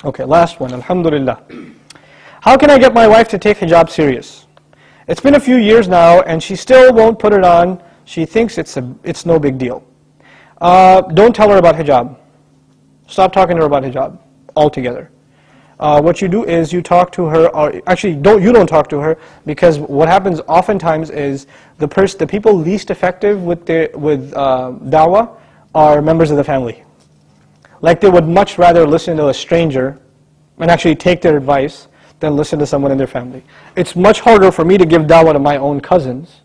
Okay, last one, alhamdulillah. How can I get my wife to take hijab serious? It's been a few years now and she still won't put it on. She thinks it's no big deal. Don't tell her about hijab. Stop talking to her about hijab altogether. What you do is you talk to her, or actually you don't talk to her, because what happens oftentimes is the people least effective with da'wah are members of the family. Like they would much rather listen to a stranger and actually take their advice than listen to someone in their family. It's much harder for me to give da'wah to my own cousins,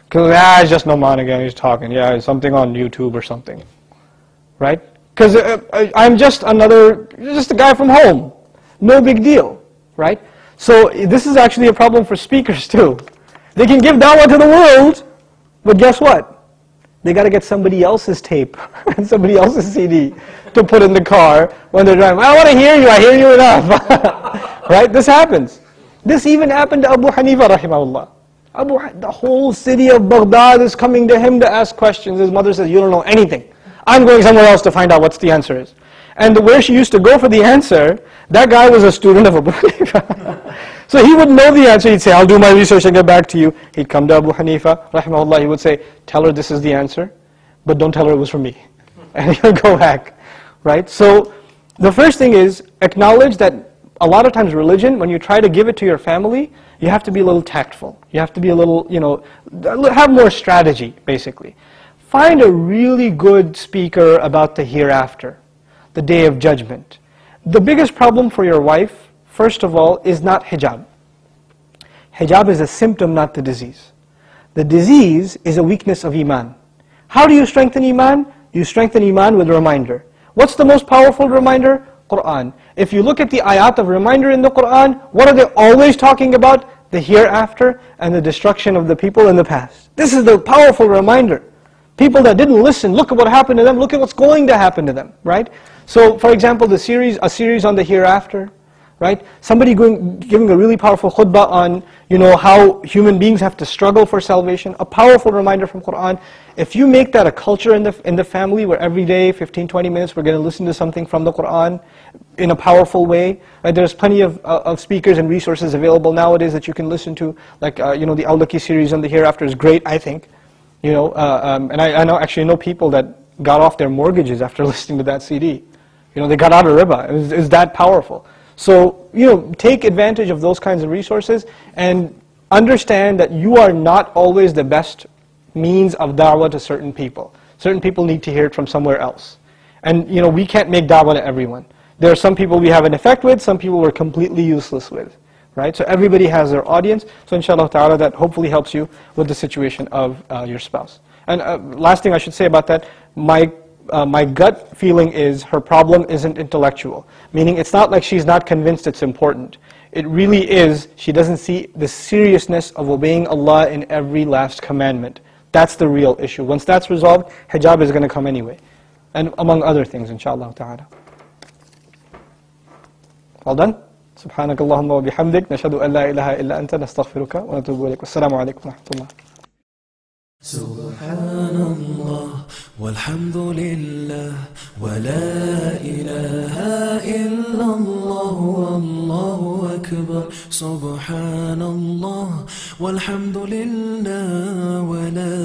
because it's just Nouman again, he's talking, it's something on YouTube or something, right? Because I'm just a guy from home. No big deal, right? So this is actually a problem for speakers too. They can give da'wah to the world, but guess what? They got to get somebody else's tape and somebody else's CD to put in the car when they're driving. I want to hear you, I hear you enough. Right? This happens. This even happened to Abu Hanifa rahimahullah. The whole city of Baghdad is coming to him to ask questions. His mother says, you don't know anything. I'm going somewhere else to find out what the answer is. And where she used to go for the answer, that guy was a student of Abu Hanifa. So he would know the answer. He'd say, I'll do my research and get back to you. He'd come to Abu Hanifa, rahimahullah. He would say, tell her this is the answer, but don't tell her it was from me. And he'll go back, right? So the first thing is acknowledge that a lot of times religion, when you try to give it to your family, you have to be a little tactful. You have to be a little, have more strategy, basically. Find a really good speaker about the hereafter, the day of judgment. The biggest problem for your wife, first of all, is not hijab. Hijab is a symptom, not the disease. The disease is a weakness of iman. How do you strengthen iman? You strengthen iman with a reminder. What's the most powerful reminder? Quran. If you look at the ayat of reminder in the Quran, what are they always talking about? The hereafter and the destruction of the people in the past. This is the powerful reminder. People that didn't listen, look at what happened to them, look at what's going to happen to them, right? So, for example, a series on the hereafter, right? Somebody giving a really powerful khutbah on, how human beings have to struggle for salvation. A powerful reminder from Quran. If you make that a culture in the family, where every day, 15, 20 minutes, we're going to listen to something from the Quran in a powerful way. Right? There's plenty of speakers and resources available nowadays that you can listen to. Like, the Al-Laki series on the hereafter is great, I think. And I know people that got off their mortgages after listening to that CD. They got out of riba. It was that powerful. So, take advantage of those kinds of resources and understand that you are not always the best means of da'wah to certain people. Certain people need to hear it from somewhere else. And, we can't make da'wah to everyone. There are some people we have an effect with, some people we're completely useless with. Right? So everybody has their audience. So inshallah ta'ala, that hopefully helps you with the situation of your spouse. And last thing I should say about that, my gut feeling is her problem isn't intellectual. Meaning it's not like she's not convinced it's important. It really is, she doesn't see the seriousness of obeying Allah in every last commandment. That's the real issue. Once that's resolved, hijab is going to come anyway. And among other things, inshallah ta'ala. All done? سبحانك اللهم وبحمدك نشهد أن لا إله إلا أنت نستغفرك ونتوب إليك والسلام عليكم ورحمة الله. سبحان الله والحمد لله ولا إله إلا الله والله أكبر. سبحان الله والحمد لله ولا